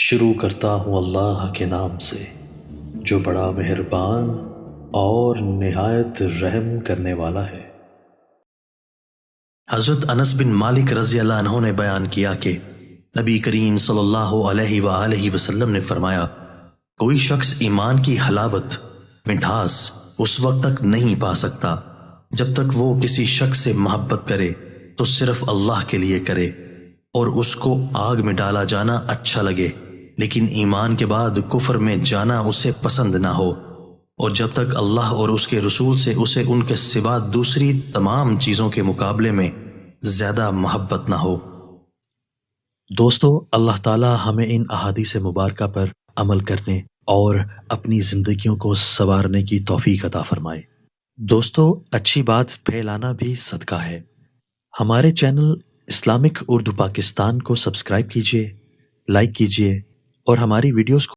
شروع کرتا ہوں اللہ کے نام سے جو بڑا مہربان اور نہایت رحم کرنے والا ہے۔ حضرت انس بن مالک رضی اللہ عنہ نے بیان کیا کہ نبی کریم صلی اللہ علیہ وآلہ وسلم نے فرمایا، کوئی شخص ایمان کی حلاوت، مٹھاس اس وقت تک نہیں پا سکتا جب تک وہ کسی شخص سے محبت کرے تو صرف اللہ کے لیے کرے اور اس کو آگ میں ڈالا جانا اچھا لگے، لیکن ایمان کے بعد کفر میں جانا اسے پسند نہ ہو، اور جب تک اللہ اور اس کے رسول سے اسے ان کے سوا دوسری تمام چیزوں کے مقابلے میں زیادہ محبت نہ ہو۔ دوستو، اللہ تعالی ہمیں ان احادیث مبارکہ پر عمل کرنے اور اپنی زندگیوں کو سنوارنے کی توفیق عطا فرمائے۔ دوستو، اچھی بات پھیلانا بھی صدقہ ہے۔ ہمارے چینل اسلامک اردو پاکستان کو سبسکرائب کیجئے، لائک کیجئے اور ہماری ویڈیوز کو